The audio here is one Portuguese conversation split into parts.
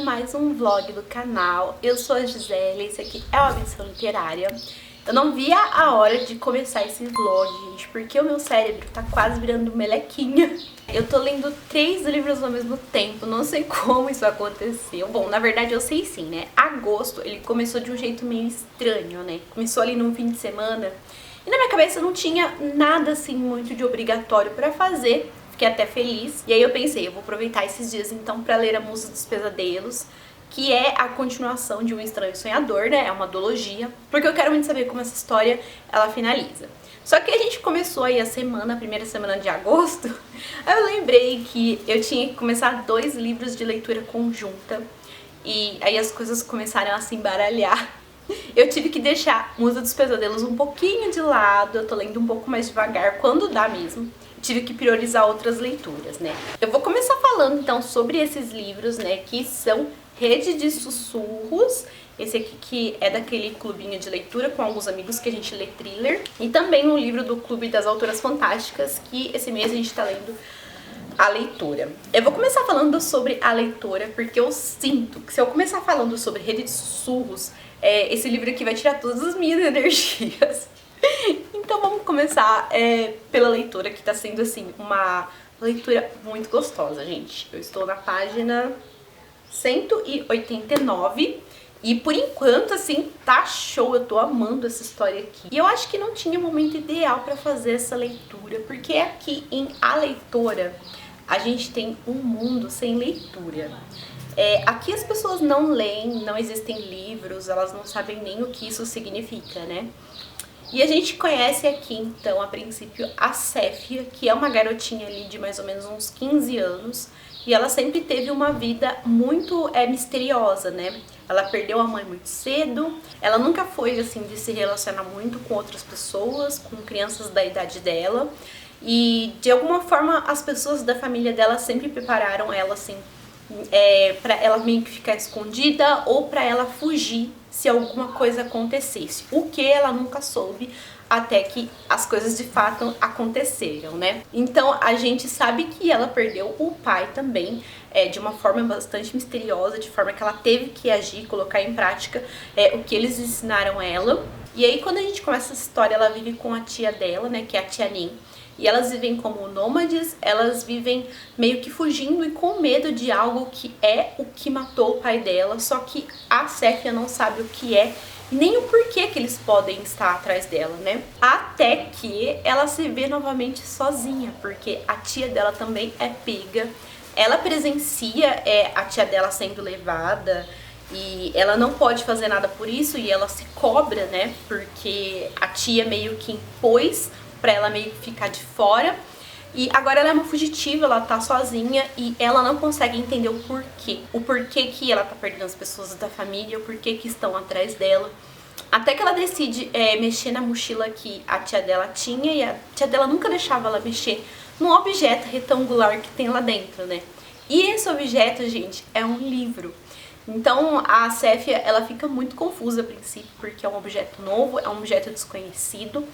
mais um vlog do canal. Eu sou a Gisele, esse aqui é uma Missão Literária. Eu não via a hora de começar esse vlog, gente, porque o meu cérebro tá quase virando melequinha. Eu tô lendo 3 livros ao mesmo tempo, não sei como isso aconteceu. Bom, na verdade eu sei sim, né? Agosto, ele começou de um jeito meio estranho, né? Começou ali num fim de semana e na minha cabeça não tinha nada assim muito de obrigatório pra fazer. Fiquei até feliz. E aí eu pensei, eu vou aproveitar esses dias então pra ler A Musa dos Pesadelos, que é a continuação de Um Estranho Sonhador, né? É uma duologia, porque eu quero muito saber como essa história ela finaliza. Só que a gente começou aí a primeira semana de agosto, aí eu lembrei que eu tinha que começar 2 livros de leitura conjunta, e aí as coisas começaram a se embaralhar. Eu tive que deixar Musa dos Pesadelos um pouquinho de lado, eu tô lendo um pouco mais devagar, quando dá mesmo. Tive que priorizar outras leituras, né? Eu vou começar falando então sobre esses livros, né, que são Rede de Sussurros, esse aqui que é daquele clubinho de leitura com alguns amigos que a gente lê thriller, e também um livro do Clube das Autoras Fantásticas, que esse mês a gente tá lendo A Leitora. Eu vou começar falando sobre A Leitora, porque eu sinto que se eu começar falando sobre Rede de Sussurros, esse livro aqui vai tirar todas as minhas energias. Então vamos começar pela leitura, que tá sendo assim uma leitura muito gostosa, gente. Eu estou na página 189 e por enquanto assim tá show, eu tô amando essa história aqui. E eu acho que não tinha momento ideal pra fazer essa leitura, porque aqui em A Leitora a gente tem um mundo sem leitura. Aqui as pessoas não leem, não existem livros, elas não sabem nem o que isso significa, né? E a gente conhece aqui, então, a princípio, a Céfia, que é uma garotinha ali de mais ou menos uns 15 anos. E ela sempre teve uma vida muito misteriosa, né? Ela perdeu a mãe muito cedo, ela nunca foi, assim, de se relacionar muito com outras pessoas, com crianças da idade dela. E, de alguma forma, as pessoas da família dela sempre prepararam ela, assim, pra ela meio que ficar escondida ou pra ela fugir se alguma coisa acontecesse. O que ela nunca soube até que as coisas de fato aconteceram, né? Então a gente sabe que ela perdeu o pai também, de uma forma bastante misteriosa, de forma que ela teve que agir, colocar em prática o que eles ensinaram ela. E aí quando a gente começa essa história, ela vive com a tia dela, né, que é a tia Nin. E elas vivem como nômades, elas vivem meio que fugindo e com medo de algo que é o que matou o pai dela, só que a Céfia não sabe o que é e nem o porquê que eles podem estar atrás dela, né? Até que ela se vê novamente sozinha, porque a tia dela também é pega, ela presencia a tia dela sendo levada e ela não pode fazer nada por isso e ela se cobra, né? Porque a tia meio que impôs pra ela meio que ficar de fora. E agora ela é uma fugitiva, ela tá sozinha e ela não consegue entender o porquê. O porquê que ela tá perdendo as pessoas da família, o porquê que estão atrás dela. Até que ela decide mexer na mochila que a tia dela tinha e a tia dela nunca deixava ela mexer num objeto retangular que tem lá dentro, né? E esse objeto, gente, é um livro. Então a Céfia, ela fica muito confusa a princípio, porque é um objeto novo, é um objeto desconhecido.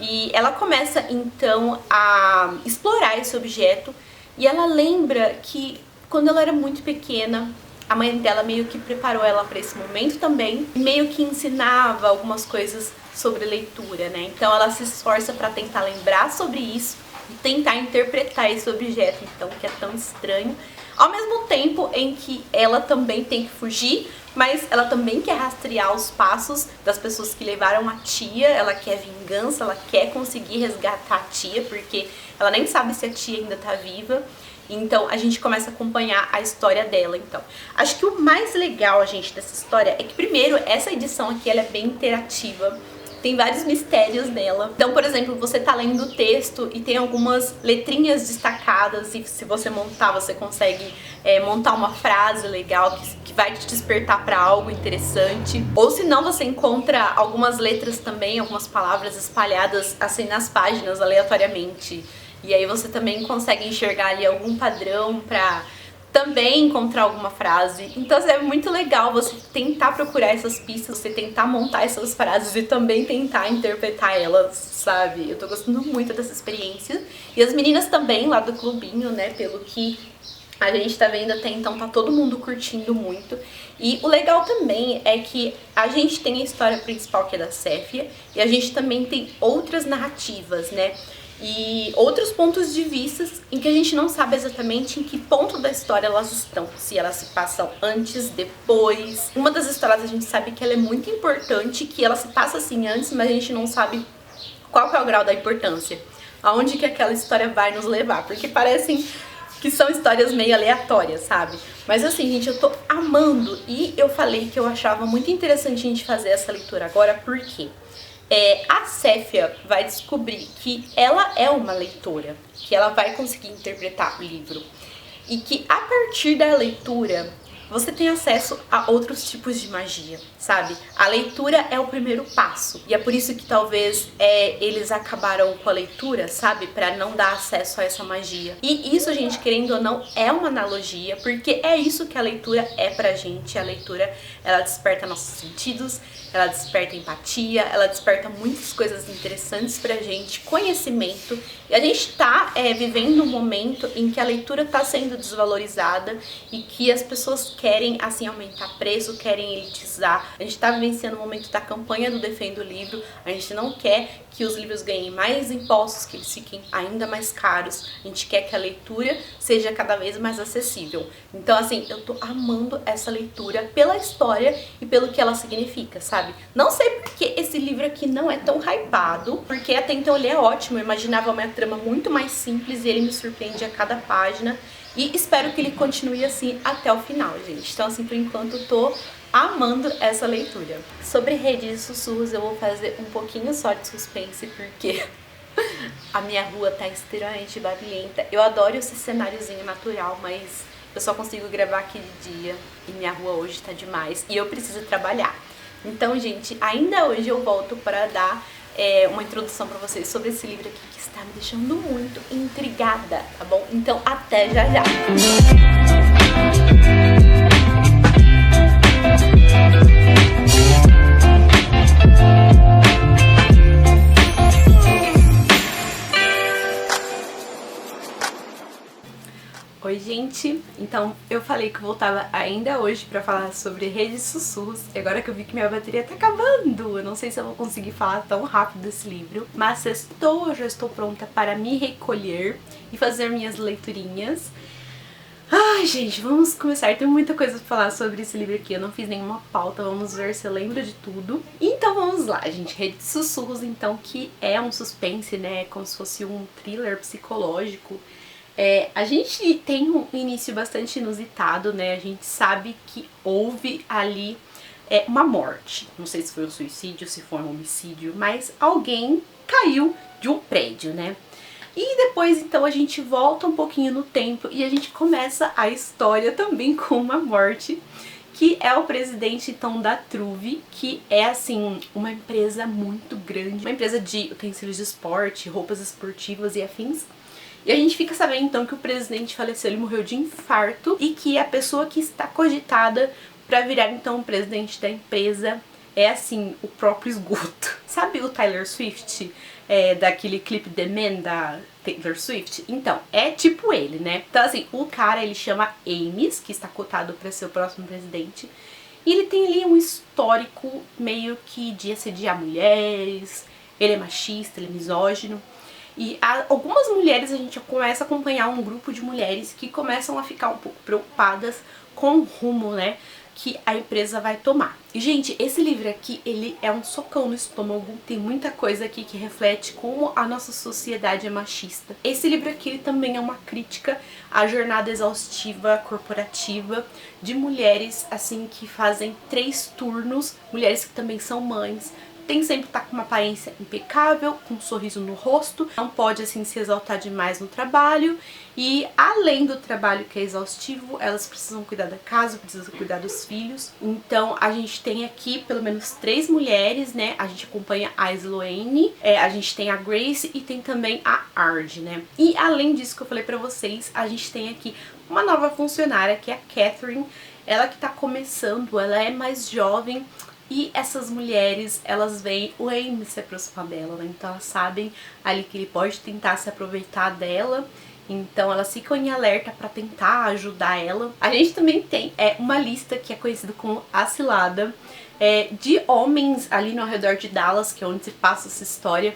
E ela começa então a explorar esse objeto e ela lembra que quando ela era muito pequena, a mãe dela meio que preparou ela para esse momento também, meio que ensinava algumas coisas sobre leitura, né? Então ela se esforça para tentar lembrar sobre isso e tentar interpretar esse objeto, então, que é tão estranho. Ao mesmo tempo em que ela também tem que fugir, mas ela também quer rastrear os passos das pessoas que levaram a tia, ela quer vingança, ela quer conseguir resgatar a tia, porque ela nem sabe se a tia ainda tá viva. Então a gente começa a acompanhar a história dela, então. Acho que o mais legal, gente, dessa história é que, primeiro, essa edição aqui ela é bem interativa. Tem vários mistérios nela. Então, por exemplo, você tá lendo o texto e tem algumas letrinhas destacadas e se você montar, você consegue montar uma frase legal que vai te despertar para algo interessante. Ou se não, você encontra algumas letras também, algumas palavras espalhadas assim nas páginas aleatoriamente. E aí você também consegue enxergar ali algum padrão pra também encontrar alguma frase. Então é muito legal você tentar procurar essas pistas, você tentar montar essas frases e também tentar interpretar elas, sabe? Eu tô gostando muito dessa experiência. E as meninas também lá do clubinho, né, pelo que A gente tá vendo até então, tá todo mundo curtindo muito. E o legal também é que a gente tem a história principal, que é da Séfia, e a gente também tem outras narrativas, né? E outros pontos de vista em que a gente não sabe exatamente em que ponto da história elas estão. Se elas se passam antes, depois. Uma das histórias a gente sabe que ela é muito importante, que ela se passa assim antes, mas a gente não sabe qual que é o grau da importância. Aonde que aquela história vai nos levar. Porque parecem que são histórias meio aleatórias, sabe? Mas assim, gente, eu tô amando. E eu falei que eu achava muito interessante a gente fazer essa leitura agora, porque a Séfia vai descobrir que ela é uma leitora, que ela vai conseguir interpretar o livro. E que a partir da leitura você tem acesso a outros tipos de magia, sabe? A leitura é o primeiro passo. E é por isso que talvez eles acabaram com a leitura, sabe? Pra não dar acesso a essa magia. E isso, gente, querendo ou não, é uma analogia, porque é isso que a leitura é pra gente. A leitura, ela desperta nossos sentidos, ela desperta empatia, ela desperta muitas coisas interessantes pra gente, conhecimento. E a gente tá vivendo um momento em que a leitura tá sendo desvalorizada e que as pessoas querem, assim, aumentar preço, querem elitizar. A gente tá vivenciando o momento da campanha do Defenda o Livro. A gente não quer que os livros ganhem mais impostos, que eles fiquem ainda mais caros. A gente quer que a leitura seja cada vez mais acessível. Então, assim, eu tô amando essa leitura pela história e pelo que ela significa, sabe? Não sei porque esse livro aqui não é tão hypado, porque até então ele é ótimo. Eu imaginava uma trama muito mais simples e ele me surpreende a cada página. E espero que ele continue assim até o final, gente. Então, assim, por enquanto eu tô amando essa leitura. Sobre Rede de Sussurros, eu vou fazer um pouquinho só de suspense, porque a minha rua tá extremamente barulhenta. Eu adoro esse cenáriozinho natural, mas eu só consigo gravar aqui de dia e minha rua hoje tá demais e eu preciso trabalhar. Então, gente, ainda hoje eu volto para dar uma introdução pra vocês sobre esse livro aqui que está me deixando muito intrigada, tá bom? Então, até já já! Oi, gente! Então, eu falei que eu voltava ainda hoje pra falar sobre Rede de Sussurros. E agora que eu vi que minha bateria tá acabando, eu não sei se eu vou conseguir falar tão rápido desse livro. Mas sextou, eu já estou pronta para me recolher e fazer minhas leiturinhas. Ai, gente, vamos começar. Tem muita coisa pra falar sobre esse livro aqui. Eu não fiz nenhuma pauta, vamos ver se eu lembro de tudo. Então vamos lá, gente. Rede de Sussurros, então, que é um suspense, né? Como se fosse um thriller psicológico. A gente tem um início bastante inusitado, né? A gente sabe que houve ali uma morte. Não sei se foi um suicídio, se foi um homicídio, mas alguém caiu de um prédio, né? E depois, então, a gente volta um pouquinho no tempo e a gente começa a história também com uma morte, que é o presidente, então, da Truve, que é, assim, uma empresa muito grande, uma empresa de utensílios de esporte, roupas esportivas e afins. E a gente fica sabendo, então, que o presidente faleceu, ele morreu de infarto e que a pessoa que está cogitada para virar, então, o presidente da empresa é, assim, o próprio esgoto. Sabe o Taylor Swift, daquele clipe The Man da Taylor Swift? Então, é tipo ele, né? Então, assim, o cara, ele chama Ames, que está cotado para ser o próximo presidente. E ele tem ali um histórico meio que de assediar mulheres, ele é machista, ele é misógino. E algumas mulheres, a gente começa a acompanhar um grupo de mulheres que começam a ficar um pouco preocupadas com o rumo, né, que a empresa vai tomar. E, gente, esse livro aqui, ele é um socão no estômago. Tem muita coisa aqui que reflete como a nossa sociedade é machista. Esse livro aqui, ele também é uma crítica à jornada exaustiva corporativa de mulheres, assim, que fazem 3 turnos, mulheres que também são mães, tem sempre que estar com uma aparência impecável, com um sorriso no rosto, não pode, assim, se exaltar demais no trabalho. E além do trabalho que é exaustivo, elas precisam cuidar da casa, precisam cuidar dos filhos. Então a gente tem aqui pelo menos 3 mulheres, né? A gente acompanha a Sloane, a gente tem a Grace e tem também a Ard, né? E além disso que eu falei pra vocês, a gente tem aqui uma nova funcionária, que é a Catherine. Ela que tá começando, ela é mais jovem. E essas mulheres, elas veem o Ames se aproximar dela, né? Então elas sabem ali que ele pode tentar se aproveitar dela. Então elas ficam em alerta pra tentar ajudar ela. A gente também tem uma lista que é conhecida como A Cilada, de homens ali no redor de Dallas, que é onde se passa essa história,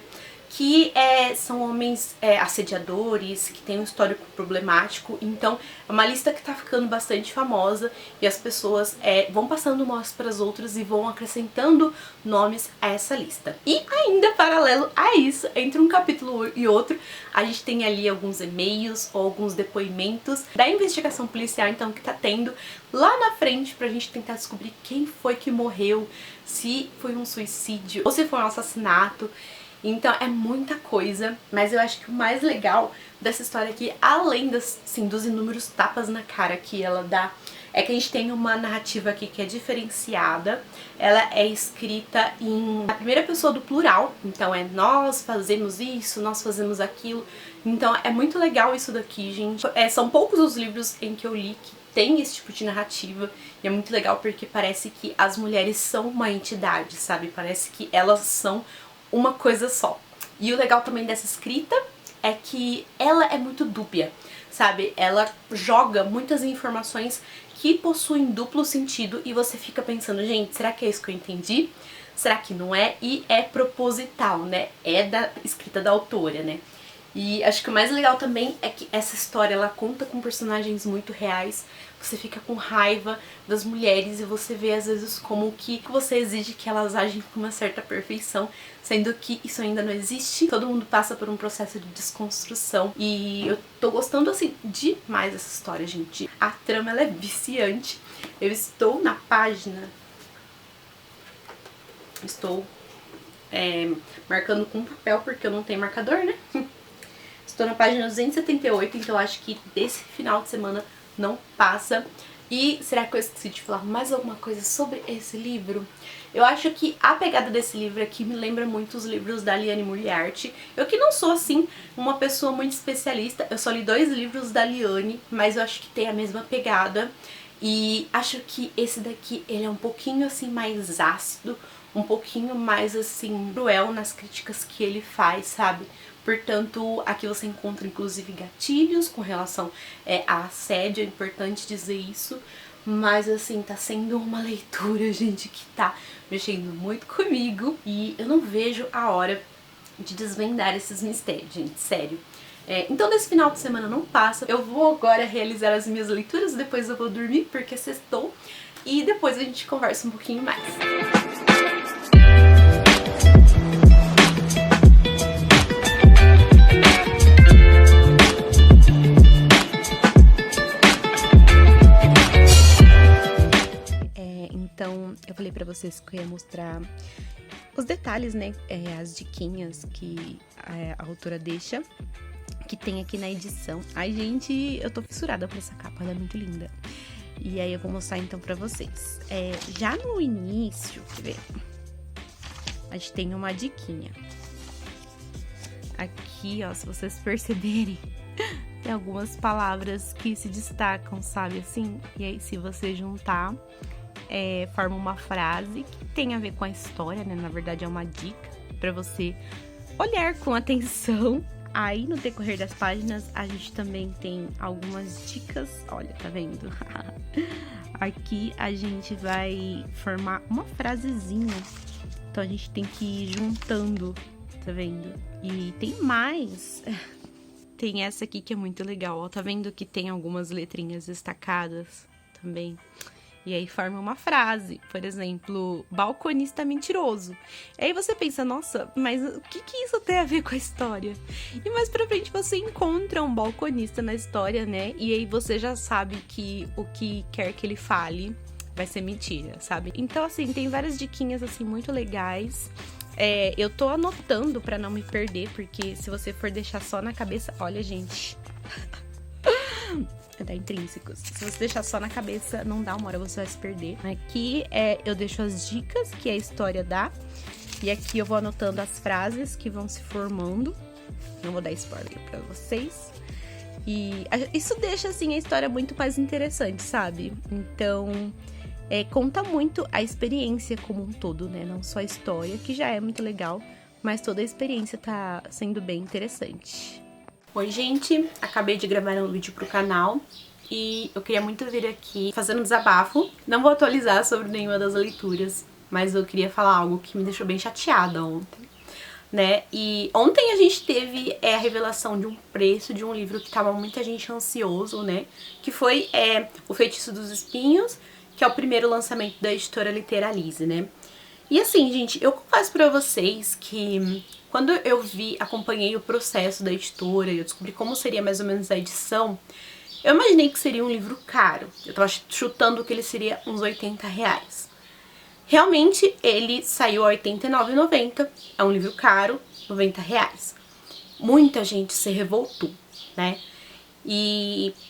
que são homens assediadores, que têm um histórico problemático. Então é uma lista que tá ficando bastante famosa e as pessoas vão passando umas para as outras e vão acrescentando nomes a essa lista. E ainda paralelo a isso, entre um capítulo e outro, a gente tem ali alguns e-mails ou alguns depoimentos da investigação policial, então, que tá tendo lá na frente pra gente tentar descobrir quem foi que morreu, se foi um suicídio ou se foi um assassinato. Então é muita coisa, mas eu acho que o mais legal dessa história aqui, além dos inúmeros tapas na cara que ela dá, é que a gente tem uma narrativa aqui que é diferenciada. Ela é escrita na primeira pessoa do plural, então nós fazemos isso, nós fazemos aquilo. Então é muito legal isso daqui, gente. São poucos os livros em que eu li que tem esse tipo de narrativa, e é muito legal porque parece que as mulheres são uma entidade, sabe? Parece que elas são uma coisa só. E o legal também dessa escrita é que ela é muito dúbia, sabe? Ela joga muitas informações que possuem duplo sentido e você fica pensando, gente, será que é isso que eu entendi? Será que não é? E é proposital, né? É da escrita da autora, né? E acho que o mais legal também é que essa história, ela conta com personagens muito reais. Você fica com raiva das mulheres e você vê às vezes como que você exige que elas agem com uma certa perfeição, sendo que isso ainda não existe. Todo mundo passa por um processo de desconstrução e eu tô gostando assim demais dessa história, gente. A trama, ela é viciante. Eu estou na página... Estou marcando com papel porque eu não tenho marcador, né? Estou na página 278, então acho que desse final de semana não passa. E será que eu esqueci de falar mais alguma coisa sobre esse livro? Eu acho que a pegada desse livro aqui me lembra muito os livros da Liane Moriarty. Eu que não sou, assim, uma pessoa muito especialista, eu só li 2 livros da Liane, mas eu acho que tem a mesma pegada. E acho que esse daqui, ele é um pouquinho, assim, mais ácido, um pouquinho mais, assim, cruel nas críticas que ele faz, sabe? Portanto, aqui você encontra inclusive gatilhos com relação a assédio, é importante dizer isso. Mas assim, tá sendo uma leitura, gente, que tá mexendo muito comigo. E eu não vejo a hora de desvendar esses mistérios, gente, sério. Então nesse final de semana não passa. Eu vou agora realizar as minhas leituras, depois eu vou dormir porque sextou. E depois a gente conversa um pouquinho mais. Então, eu falei pra vocês que eu ia mostrar os detalhes, né, as diquinhas que a autora deixa, que tem aqui na edição. Ai, gente, eu tô fissurada por essa capa, ela é muito linda. E aí eu vou mostrar então pra vocês. Já no início, quer ver? A gente tem uma diquinha. Aqui, ó, se vocês perceberem, tem algumas palavras que se destacam, sabe, assim? E aí, se você juntar... forma uma frase que tem a ver com a história, né? Na verdade é uma dica para você olhar com atenção. Aí no decorrer das páginas a gente também tem algumas dicas. Olha, tá vendo? Aqui a gente vai formar uma frasezinha. Então a gente tem que ir juntando, tá vendo? E tem mais. Tem essa aqui que é muito legal, ó. Tá vendo que tem algumas letrinhas destacadas também? E aí forma uma frase, por exemplo, balconista mentiroso. E aí você pensa, nossa, mas o que isso tem a ver com a história? E mais pra frente você encontra um balconista na história, né? E aí você já sabe que o que quer que ele fale vai ser mentira, sabe? Então, assim, tem várias diquinhas, assim, muito legais. Eu tô anotando pra não me perder, porque se você for deixar só na cabeça... Olha, gente... da Intrínsecos. Se você deixar só na cabeça, não dá, uma hora você vai se perder. Aqui eu deixo as dicas que a história dá. E aqui eu vou anotando as frases que vão se formando. Não vou dar spoiler pra vocês. E isso deixa, assim, a história muito mais interessante, sabe? Então, conta muito a experiência como um todo, né? Não só a história, que já é muito legal, mas toda a experiência tá sendo bem interessante. Oi, gente! Acabei de gravar um vídeo pro canal e eu queria muito vir aqui fazendo um desabafo. Não vou atualizar sobre nenhuma das leituras, mas eu queria falar algo que me deixou bem chateada ontem, né? E ontem a gente teve a revelação de um preço de um livro que tava muita gente ansioso, né? Que foi O Feitiço dos Espinhos, que é o primeiro lançamento da editora Literalize, né? E assim, gente, eu confesso pra vocês que quando eu acompanhei o processo da editora e eu descobri como seria mais ou menos a edição, eu imaginei que seria um livro caro. Eu tava chutando que ele seria uns R$80. Realmente, ele saiu a R$89,90. É um livro caro, R$90. Muita gente se revoltou, né?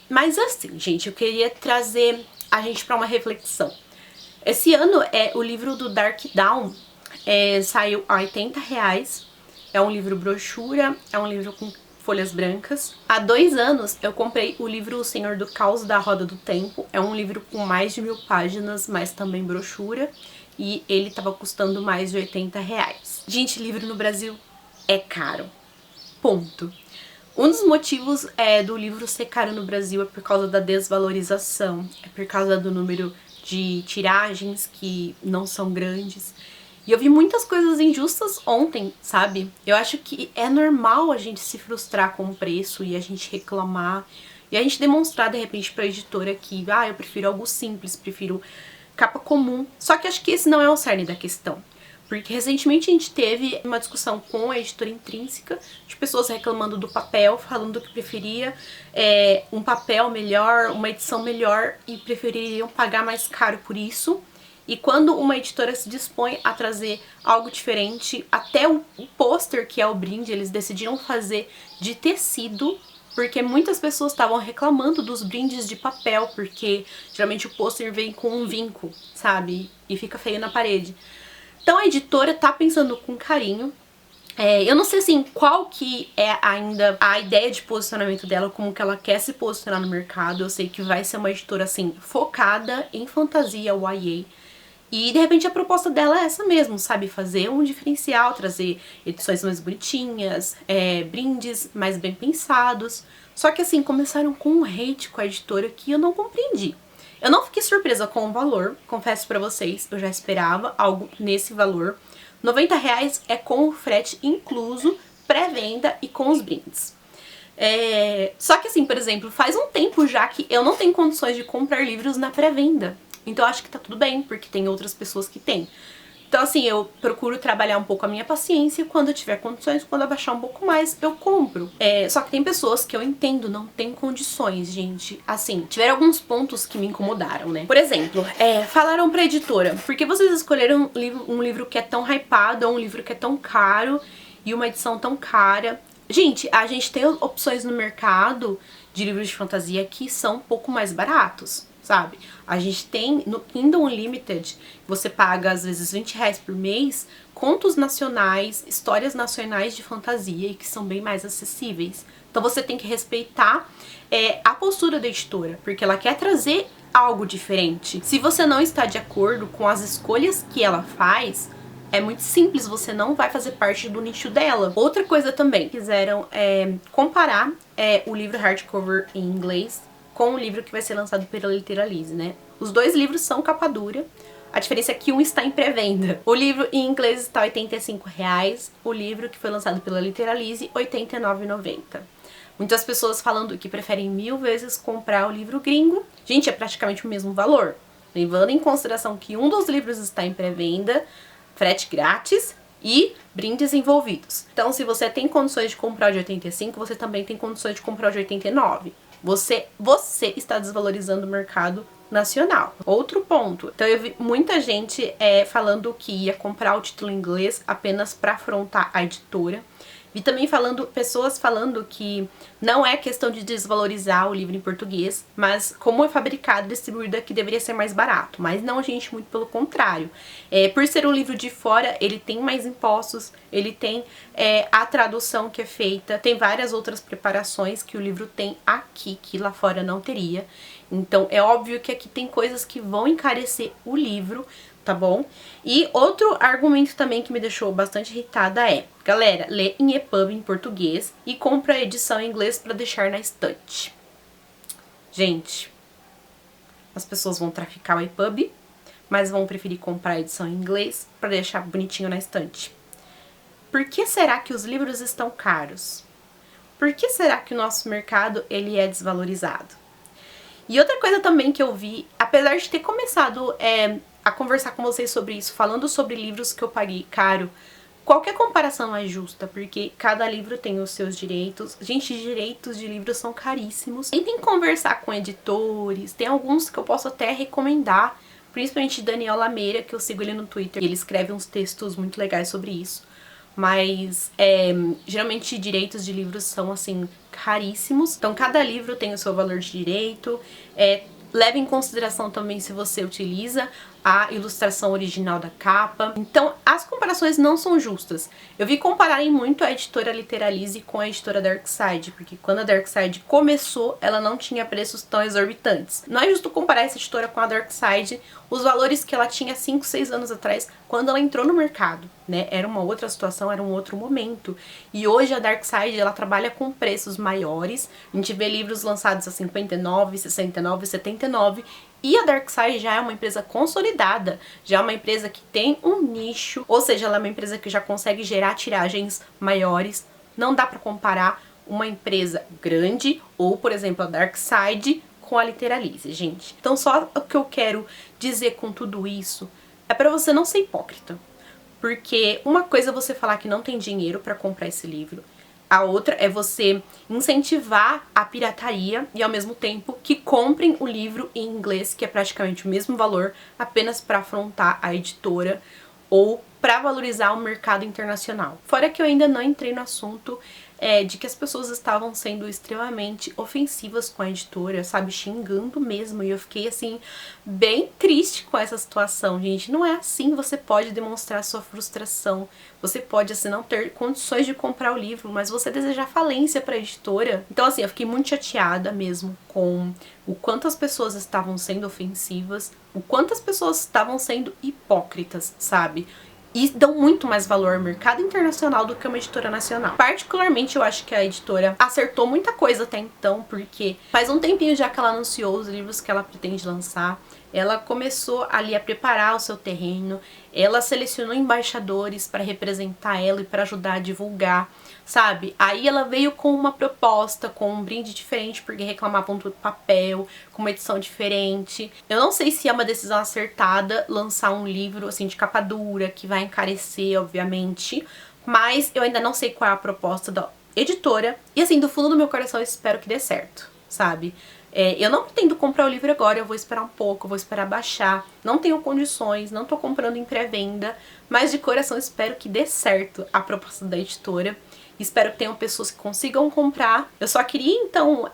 Mas assim, gente, eu queria trazer a gente pra uma reflexão. Esse ano o livro do Dark Dawn saiu a R$80. É um livro brochura, é um livro com folhas brancas. Há 2 anos eu comprei o livro O Senhor do Caos da Roda do Tempo. É um livro com mais de 1000 páginas, mas também brochura. E ele tava custando mais de R$80. Gente, livro no Brasil é caro. Ponto. Um dos motivos do livro ser caro no Brasil é por causa da desvalorização, é por causa do número de tiragens que não são grandes. E eu vi muitas coisas injustas ontem, sabe? Eu acho que é normal a gente se frustrar com o preço e a gente reclamar e a gente demonstrar de repente pra editora que eu prefiro algo simples, prefiro capa comum. Só que acho que esse não é o cerne da questão. Porque recentemente a gente teve uma discussão com a editora Intrínseca, de pessoas reclamando do papel, falando que preferia um papel melhor, uma edição melhor e prefeririam pagar mais caro por isso. E quando uma editora se dispõe a trazer algo diferente, até o pôster, que é o brinde, eles decidiram fazer de tecido, porque muitas pessoas estavam reclamando dos brindes de papel, porque geralmente o pôster vem com um vinco, sabe? E fica feio na parede. Então a editora tá pensando com carinho. Eu não sei assim qual que é ainda a ideia de posicionamento dela, como que ela quer se posicionar no mercado. Eu sei que vai ser uma editora assim focada em fantasia YA. E de repente a proposta dela é essa mesmo, sabe? Fazer um diferencial, trazer edições mais bonitinhas, brindes mais bem pensados. Só que assim, começaram com um hate com a editora que eu não compreendi. Eu não fiquei surpresa com o valor, confesso pra vocês, eu já esperava algo nesse valor. R$90 é com o frete incluso, pré-venda e com os brindes. Só que assim, por exemplo, faz um tempo já que eu não tenho condições de comprar livros na pré-venda. Então eu acho que tá tudo bem, porque tem outras pessoas que têm. Então assim, eu procuro trabalhar um pouco a minha paciência, quando eu tiver condições, quando abaixar um pouco mais, eu compro. Só que tem pessoas que eu entendo, não tem condições, gente. Assim, tiveram alguns pontos que me incomodaram, né? Por exemplo, falaram pra editora, por que vocês escolheram um livro que é tão hypado, ou um livro que é tão caro, e uma edição tão cara? Gente, a gente tem opções no mercado de livros de fantasia que são um pouco mais baratos, sabe? A gente tem no Kindle Unlimited, você paga às vezes R$20 por mês, contos nacionais, histórias nacionais de fantasia e que são bem mais acessíveis. Então você tem que respeitar a postura da editora, porque ela quer trazer algo diferente. Se você não está de acordo com as escolhas que ela faz, é muito simples, você não vai fazer parte do nicho dela. Outra coisa também, quiseram comparar o livro hardcover em inglês com o livro que vai ser lançado pela Literalize, né? Os 2 livros são capa dura, a diferença é que um está em pré-venda. O livro em inglês está R$85, o livro que foi lançado pela Literalize, R$89,90. Muitas pessoas falando que preferem 1000 vezes comprar o livro gringo. Gente, é praticamente o mesmo valor. Levando em consideração que um dos livros está em pré-venda, frete grátis e brindes envolvidos. Então, se você tem condições de comprar o de 85, você também tem condições de comprar o de 89. Você está desvalorizando o mercado nacional. Outro ponto. Então eu vi muita gente falando que ia comprar o título em inglês apenas para afrontar a editora. Vi também pessoas falando que não é questão de desvalorizar o livro em português, mas como é fabricado e distribuído aqui deveria ser mais barato. Mas não, gente, muito pelo contrário. Por ser um livro de fora, ele tem mais impostos, ele tem a tradução que é feita, tem várias outras preparações que o livro tem aqui, que lá fora não teria. Então é óbvio que aqui tem coisas que vão encarecer o livro, tá bom? E outro argumento também que me deixou bastante irritada é: galera, lê em EPUB em português e compra a edição em inglês pra deixar na estante. Gente, as pessoas vão traficar o EPUB, mas vão preferir comprar a edição em inglês pra deixar bonitinho na estante. Por que será que os livros estão caros? Por que será que o nosso mercado ele é desvalorizado? E outra coisa também que eu vi, apesar de ter começado a conversar com vocês sobre isso, falando sobre livros que eu paguei caro, qualquer comparação é justa, porque cada livro tem os seus direitos. Gente, direitos de livros são caríssimos. Tentem conversar com editores, tem alguns que eu posso até recomendar, principalmente Daniel Lameira, que eu sigo ele no Twitter, e ele escreve uns textos muito legais sobre isso. Mas, geralmente, direitos de livros são, assim, caríssimos. Então, cada livro tem o seu valor de direito. Leve em consideração também se você utiliza a ilustração original da capa. Então, as comparações não são justas. Eu vi compararem muito a editora Literalize com a editora Darkside, porque quando a Darkside começou, ela não tinha preços tão exorbitantes. Não é justo comparar essa editora com a Darkside, os valores que ela tinha 5, 6 anos atrás, quando ela entrou no mercado, né? Era uma outra situação, era um outro momento. E hoje a Darkside, ela trabalha com preços maiores. A gente vê livros lançados a 59, 69, 79, e a Darkside já é uma empresa consolidada, já é uma empresa que tem um nicho, ou seja, ela é uma empresa que já consegue gerar tiragens maiores. Não dá pra comparar uma empresa grande, ou, por exemplo, a Darkside com a Literalize, gente. Então, só o que eu quero dizer com tudo isso é pra você não ser hipócrita. Porque uma coisa é você falar que não tem dinheiro pra comprar esse livro, a outra é você incentivar a pirataria e, ao mesmo tempo, que comprem o livro em inglês, que é praticamente o mesmo valor, apenas para afrontar a editora ou para valorizar o mercado internacional. Fora que eu ainda não entrei no assunto de que as pessoas estavam sendo extremamente ofensivas com a editora, sabe, xingando mesmo, e eu fiquei, assim, bem triste com essa situação, gente. Não é assim, você pode demonstrar sua frustração, você pode, assim, não ter condições de comprar o livro, mas você desejar falência pra editora. Então, assim, eu fiquei muito chateada mesmo com o quanto as pessoas estavam sendo ofensivas, o quanto as pessoas estavam sendo hipócritas, sabe? E dão muito mais valor ao mercado internacional do que uma editora nacional. Particularmente, eu acho que a editora acertou muita coisa até então, porque faz um tempinho já que ela anunciou os livros que ela pretende lançar. Ela começou ali a preparar o seu terreno, ela selecionou embaixadores para representar ela e para ajudar a divulgar, sabe? Aí ela veio com uma proposta, com um brinde diferente, porque reclamavam do papel, com uma edição diferente. Eu não sei se é uma decisão acertada lançar um livro assim de capa dura, que vai encarecer, obviamente, mas eu ainda não sei qual é a proposta da editora. E assim, do fundo do meu coração eu espero que dê certo, sabe? Eu não pretendo comprar o livro agora, eu vou esperar um pouco, eu vou esperar baixar. Não tenho condições, não tô comprando em pré-venda, mas de coração espero que dê certo a proposta da editora. Espero que tenham pessoas que consigam comprar. Eu só queria, então,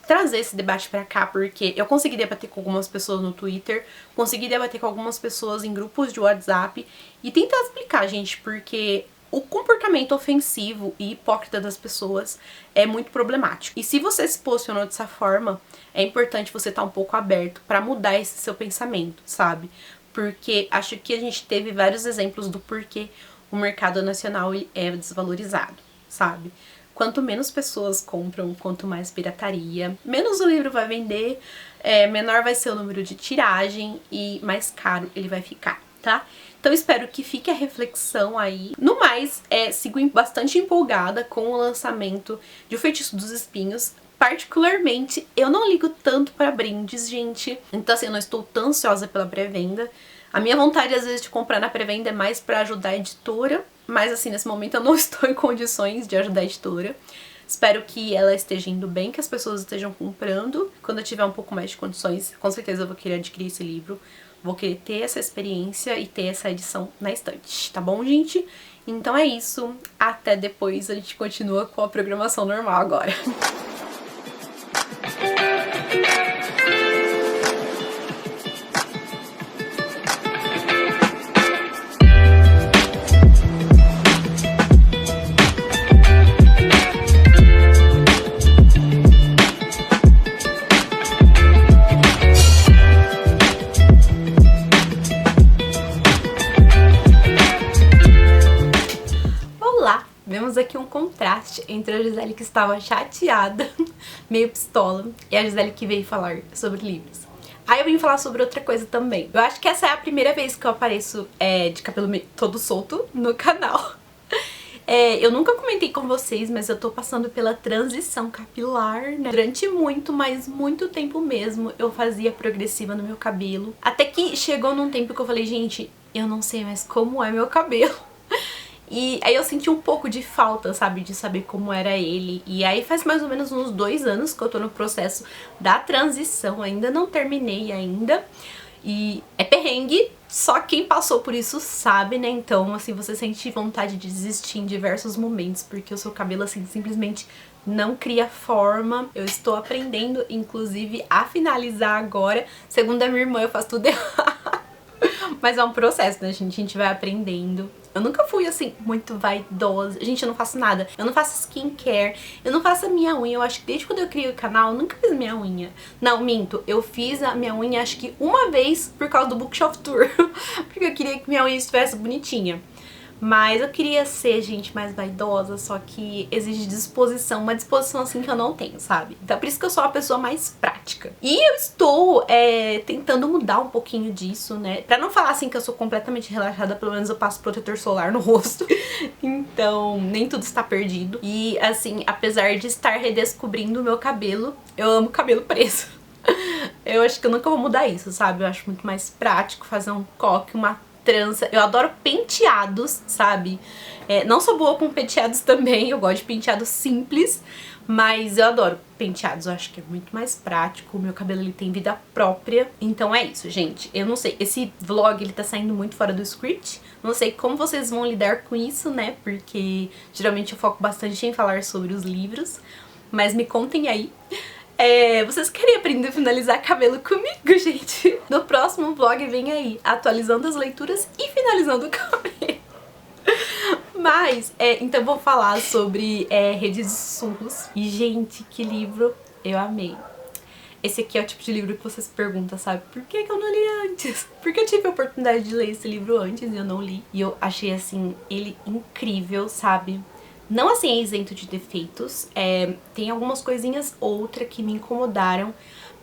trazer esse debate pra cá, porque eu consegui debater com algumas pessoas no Twitter, consegui debater com algumas pessoas em grupos de WhatsApp e tentar explicar, gente, porque o comportamento ofensivo e hipócrita das pessoas é muito problemático. E se você se posicionou dessa forma, é importante você estar um pouco aberto pra mudar esse seu pensamento, sabe? Porque acho que a gente teve vários exemplos do porquê o mercado nacional é desvalorizado, sabe? Quanto menos pessoas compram, quanto mais pirataria, menos o livro vai vender, menor vai ser o número de tiragem e mais caro ele vai ficar, tá? Então espero que fique a reflexão aí. No mais, sigo bastante empolgada com o lançamento de O Feitiço dos Espinhos. Particularmente, eu não ligo tanto para brindes, gente. Então assim, eu não estou tão ansiosa pela pré-venda. A minha vontade, às vezes, de comprar na pré-venda é mais pra ajudar a editora. Mas assim, nesse momento eu não estou em condições de ajudar a editora. Espero que ela esteja indo bem, que as pessoas estejam comprando. Quando eu tiver um pouco mais de condições, com certeza eu vou querer adquirir esse livro. Vou querer ter essa experiência e ter essa edição na estante, tá bom, gente? Então é isso. Até depois, a gente continua com a programação normal agora. vemos aqui um contraste entre a Gisele que estava chateada, meio pistola, e a Gisele que veio falar sobre livros. Aí eu vim falar sobre outra coisa também. Eu acho que essa é a primeira vez que eu apareço de cabelo todo solto no canal. Eu nunca comentei com vocês, mas eu tô passando pela transição capilar, né? Durante mas muito tempo mesmo, eu fazia progressiva no meu cabelo. Até que chegou num tempo que eu falei, gente, eu não sei mais como é meu cabelo. E aí eu senti um pouco de falta, sabe, de saber como era ele. E aí faz mais ou menos uns 2 anos que eu tô no processo da transição, ainda não terminei ainda. E é perrengue, só quem passou por isso sabe, né? Então, assim, você sente vontade de desistir em diversos momentos, porque o seu cabelo, assim, simplesmente não cria forma. Eu estou aprendendo, inclusive, a finalizar agora. Segundo a minha irmã, eu faço tudo errado. Mas é um processo, né, gente? A gente vai aprendendo. Eu nunca fui, assim, muito vaidosa. Gente, eu não faço nada. Eu não faço skincare. Eu não faço a minha unha. Eu acho que desde quando eu criei o canal, eu nunca fiz minha unha. Não, minto. Eu fiz a minha unha, acho que uma vez por causa do Bookshelf Tour. Porque eu queria que minha unha estivesse bonitinha. Mas eu queria ser, gente, mais vaidosa, só que exige disposição, uma disposição assim que eu não tenho, sabe? Então por isso que eu sou uma pessoa mais prática. E eu estou tentando mudar um pouquinho disso, né? Pra não falar assim que eu sou completamente relaxada, pelo menos eu passo protetor solar no rosto. Então nem tudo está perdido. E assim, apesar de estar redescobrindo o meu cabelo, eu amo cabelo preso. Eu acho que eu nunca vou mudar isso, sabe? Eu acho muito mais prático fazer um coque, uma trança. Eu adoro penteados, sabe? Não sou boa com penteados também, eu gosto de penteados simples, mas eu adoro penteados, eu acho que é muito mais prático, o meu cabelo ele tem vida própria. Então é isso, gente. Eu não sei, esse vlog ele tá saindo muito fora do script, não sei como vocês vão lidar com isso, né? Porque geralmente eu foco bastante em falar sobre os livros, mas me contem aí. Vocês querem aprender a finalizar cabelo comigo, gente? No próximo vlog vem aí, atualizando as leituras e finalizando o cabelo. Mas, então eu vou falar sobre Redes de Sussurros. E, gente, que livro eu amei. Esse aqui é o tipo de livro que vocês perguntam, sabe? Por que eu não li antes? Porque eu tive a oportunidade de ler esse livro antes e eu não li. E eu achei, assim, ele incrível, sabe? Não assim, é isento de defeitos, tem algumas coisinhas outra que me incomodaram,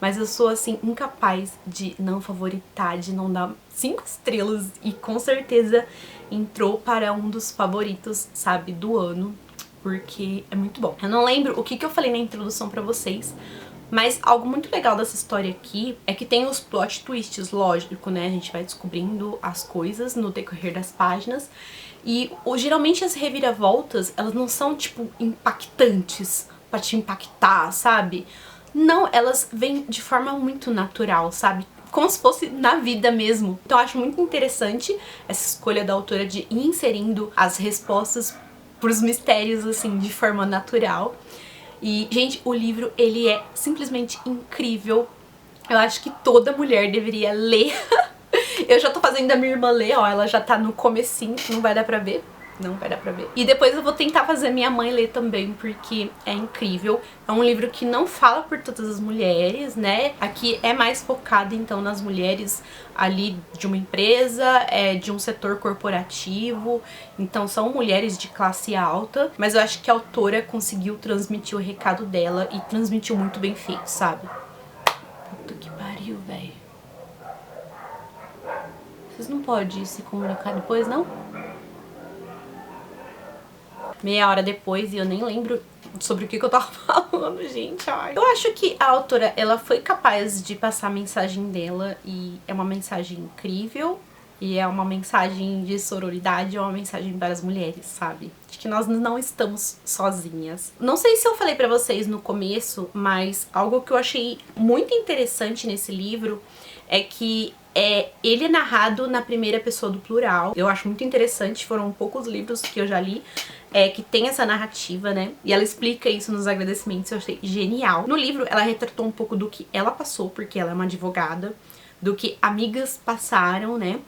mas eu sou assim, incapaz de não favoritar, de não dar 5 estrelas e com certeza entrou para um dos favoritos, sabe, do ano, porque é muito bom. Eu não lembro o que eu falei na introdução pra vocês, mas algo muito legal dessa história aqui é que tem os plot twists, lógico, né? A gente vai descobrindo as coisas no decorrer das páginas. E geralmente as reviravoltas, elas não são, tipo, impactantes pra te impactar, sabe? Não, elas vêm de forma muito natural, sabe? Como se fosse na vida mesmo. Então eu acho muito interessante essa escolha da autora de ir inserindo as respostas pros mistérios, assim, de forma natural. E, gente, o livro, ele é simplesmente incrível. Eu acho que toda mulher deveria ler. Eu já tô fazendo a minha irmã ler, ó, ela já tá no comecinho, não vai dar pra ver. Não vai dar pra ver. E depois eu vou tentar fazer minha mãe ler também, porque é incrível. É um livro que não fala por todas as mulheres, né? Aqui é mais focado, então, nas mulheres ali de uma empresa, de um setor corporativo. Então, são mulheres de classe alta. Mas eu acho que a autora conseguiu transmitir o recado dela e transmitiu muito bem feito, sabe? Puta que pariu, velho. Vocês não podem se comunicar depois, não? Meia hora depois e eu nem lembro sobre o que eu tava falando, gente. Ai. Eu acho que a autora, ela foi capaz de passar a mensagem dela e é uma mensagem incrível. E é uma mensagem de sororidade, é uma mensagem para as mulheres, sabe? De que nós não estamos sozinhas. Não sei se eu falei pra vocês no começo, mas algo que eu achei muito interessante nesse livro é que ele é narrado na primeira pessoa do plural. Eu acho muito interessante, foram poucos livros que eu já li que tem essa narrativa, né? E ela explica isso nos agradecimentos, eu achei genial. No livro, ela retratou um pouco do que ela passou, porque ela é uma advogada, do que amigas passaram, né?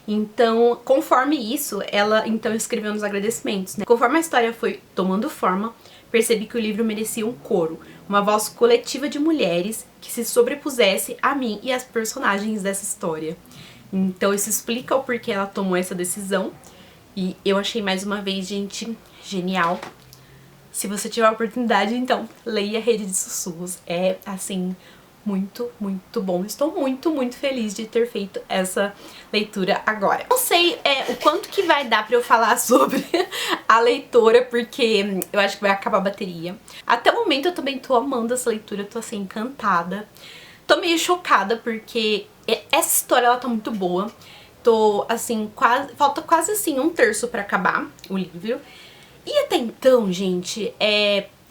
Então, conforme isso, ela então escreveu nos agradecimentos, né? Conforme a história foi tomando forma, percebi que o livro merecia um coro, uma voz coletiva de mulheres que se sobrepusesse a mim e às personagens dessa história. Então isso explica o porquê ela tomou essa decisão. E eu achei mais uma vez, gente, genial. Se você tiver a oportunidade, então, leia Rede de Sussurros. É, assim, muito, muito bom. Estou muito, muito feliz de ter feito essa leitura agora. Não sei o quanto que vai dar pra eu falar sobre a leitora, porque eu acho que vai acabar a bateria. Até o momento eu também tô amando essa leitura, tô assim, encantada. Tô meio chocada, porque essa história, ela tá muito boa. Tô, assim, falta quase assim um terço pra acabar o livro. E até então, gente,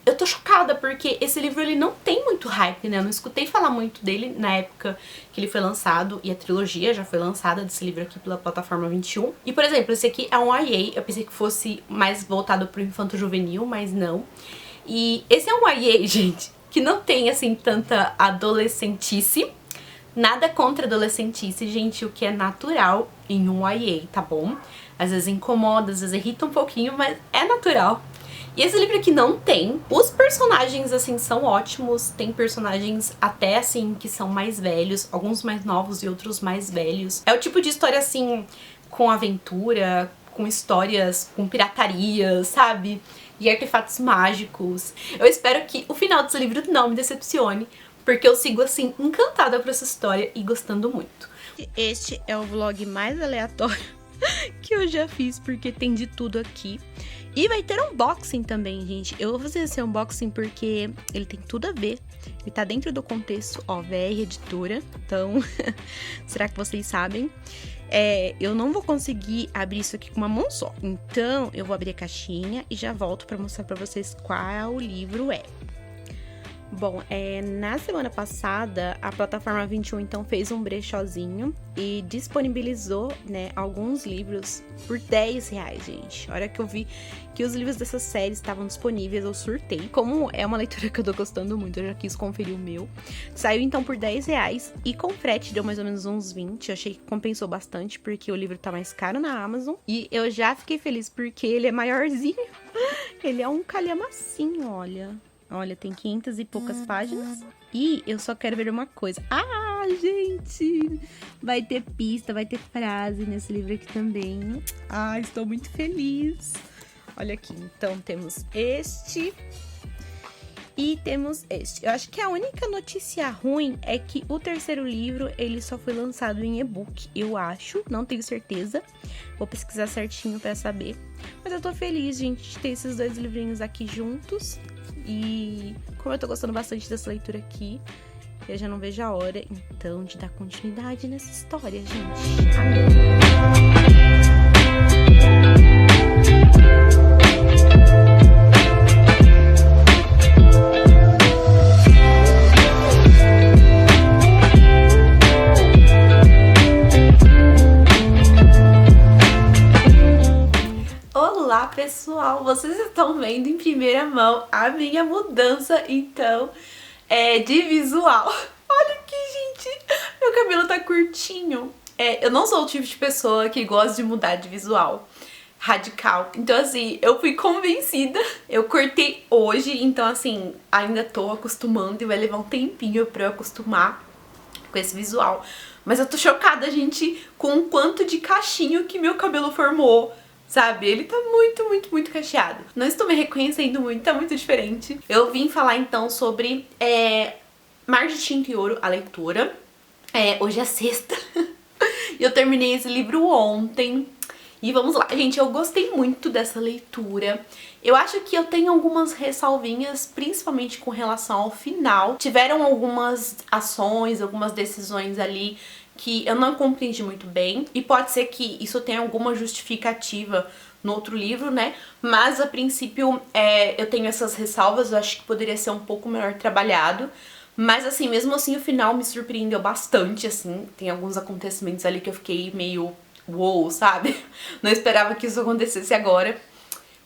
eu tô chocada porque esse livro ele não tem muito hype, né? Eu não escutei falar muito dele na época que ele foi lançado, e a trilogia já foi lançada desse livro aqui pela Plataforma 21. E, por exemplo, esse aqui é um YA, eu pensei que fosse mais voltado pro infanto-juvenil, mas não. E esse é um YA, gente, que não tem, assim, tanta adolescentice. Nada contra adolescentice, gente, o que é natural em um YA, tá bom? Às vezes incomoda, às vezes irrita um pouquinho, mas é natural. E esse livro aqui não tem. Os personagens, assim, são ótimos. Tem personagens até, assim, que são mais velhos. Alguns mais novos e outros mais velhos. É o tipo de história, assim, com aventura, com histórias, com pirataria, sabe? E artefatos mágicos. Eu espero que o final desse livro não me decepcione, porque eu sigo, assim, encantada por essa história e gostando muito. Este é o vlog mais aleatório que eu já fiz, porque tem de tudo aqui. E vai ter unboxing também, gente. Eu vou fazer esse unboxing porque ele tem tudo a ver. Ele tá dentro do contexto, ó, VR Editora. Então, será que vocês sabem? Eu não vou conseguir abrir isso aqui com uma mão só. Então, eu vou abrir a caixinha e já volto pra mostrar pra vocês qual livro é. Bom, na semana passada, a Plataforma 21, então, fez um brechózinho e disponibilizou, né, alguns livros por R$10, gente. A hora que eu vi que os livros dessa série estavam disponíveis, eu surtei. Como é uma leitura que eu tô gostando muito, eu já quis conferir o meu. Saiu, então, por R$10 e com frete deu mais ou menos uns 20. Eu achei que compensou bastante, porque o livro tá mais caro na Amazon. E eu já fiquei feliz porque ele é maiorzinho. Ele é um calhamacinho, olha. Olha, tem 500 e poucas páginas. E eu só quero ver uma coisa. Ah, gente! Vai ter pista, vai ter frase nesse livro aqui também. Ah, estou muito feliz. Olha aqui, então temos este e temos este. Eu acho que a única notícia ruim é que o terceiro livro, ele só foi lançado em e-book, eu acho. Não tenho certeza. Vou pesquisar certinho pra saber. Mas eu tô feliz, gente, de ter esses dois livrinhos aqui juntos. E como eu tô gostando bastante dessa leitura aqui, eu já não vejo a hora, então, de dar continuidade nessa história, gente. Amém. Olá, pessoal! Vocês estão vendo em primeira mão a minha mudança, então, de visual. Olha aqui, gente! Meu cabelo tá curtinho. Eu não sou o tipo de pessoa que gosta de mudar de visual radical. Então, assim, eu fui convencida. Eu cortei hoje, então, assim, ainda tô acostumando e vai levar um tempinho pra eu acostumar com esse visual. Mas eu tô chocada, gente, com o quanto de cachinho que meu cabelo formou. Sabe? Ele tá muito, muito, muito cacheado. Não estou me reconhecendo muito, tá muito diferente. Eu vim falar então sobre Mar de Tinta e Ouro, a leitura. Hoje é sexta. E eu terminei esse livro ontem. E vamos lá, gente, eu gostei muito dessa leitura. Eu acho que eu tenho algumas ressalvinhas, principalmente com relação ao final. Tiveram algumas ações, algumas decisões ali que eu não compreendi muito bem, e pode ser que isso tenha alguma justificativa no outro livro, né? Mas a princípio eu tenho essas ressalvas, eu acho que poderia ser um pouco melhor trabalhado. Mas assim, mesmo assim o final me surpreendeu bastante, assim. Tem alguns acontecimentos ali que eu fiquei meio uou, sabe? Não esperava que isso acontecesse agora.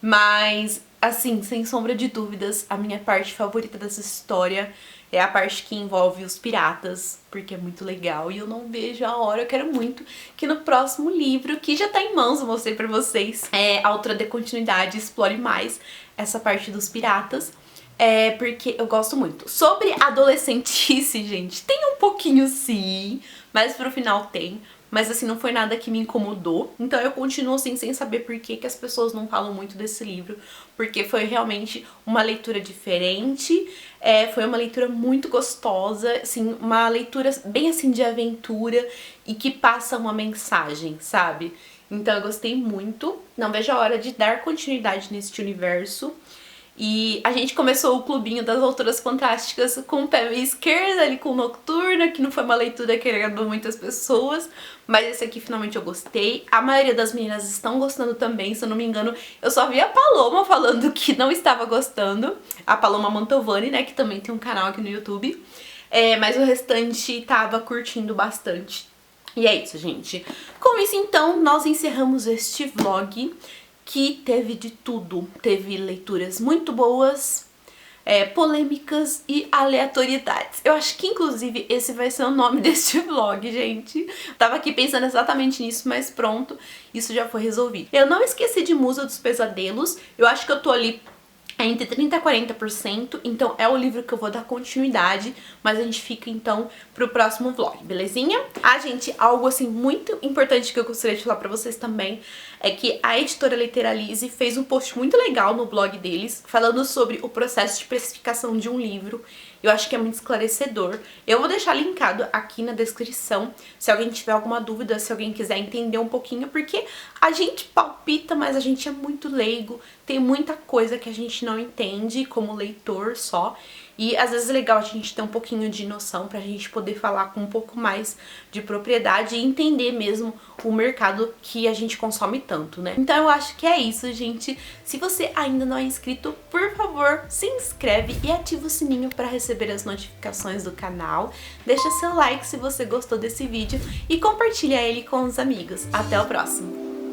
Mas assim, sem sombra de dúvidas, a minha parte favorita dessa história é a parte que envolve os piratas, porque é muito legal e eu não vejo a hora. Eu quero muito que no próximo livro, que já tá em mãos, eu mostrei pra vocês, a autora dê continuidade, explore mais essa parte dos piratas, porque eu gosto muito. Sobre adolescentice, gente, tem um pouquinho sim, mas pro final tem. mas assim, não foi nada que me incomodou. Então eu continuo assim, sem saber por que as pessoas não falam muito desse livro, porque foi realmente uma leitura diferente, foi uma leitura muito gostosa, assim, uma leitura bem assim de aventura e que passa uma mensagem, sabe? Então eu gostei muito, não vejo a hora de dar continuidade neste universo. E a gente começou o clubinho das autoras fantásticas com o pé esquerdo, ali com Nocturna, que não foi uma leitura que agradou muitas pessoas, mas esse aqui finalmente eu gostei. A maioria das meninas estão gostando também, se eu não me engano. Eu só vi a Paloma falando que não estava gostando, a Paloma Mantovani, né, que também tem um canal aqui no YouTube, mas o restante tava curtindo bastante. E é isso, gente. Com isso, então, nós encerramos este vlog, que teve de tudo. Teve leituras muito boas, polêmicas e aleatoriedades. Eu acho que, inclusive, esse vai ser o nome deste vlog, gente. Tava aqui pensando exatamente nisso, mas pronto, isso já foi resolvido. Eu não esqueci de Musa dos Pesadelos. Eu acho que eu tô ali entre 30% a 40%, então é o livro que eu vou dar continuidade, mas a gente fica então pro próximo vlog, belezinha? Ah, gente, algo assim muito importante que eu gostaria de falar pra vocês também é que a editora Literalize fez um post muito legal no blog deles, falando sobre o processo de precificação de um livro. Eu acho que é muito esclarecedor. Eu vou deixar linkado aqui na descrição, se alguém tiver alguma dúvida, se alguém quiser entender um pouquinho, porque a gente palpita, mas a gente é muito leigo, tem muita coisa que a gente não entende como leitor só, e às vezes é legal a gente ter um pouquinho de noção pra gente poder falar com um pouco mais de propriedade e entender mesmo o mercado que a gente consome tanto, né? Então eu acho que é isso, gente. Se você ainda não é inscrito, por favor, se inscreve e ativa o sininho para receber as notificações do canal. Deixa seu like se você gostou desse vídeo e compartilha ele com os amigos. Até o próximo!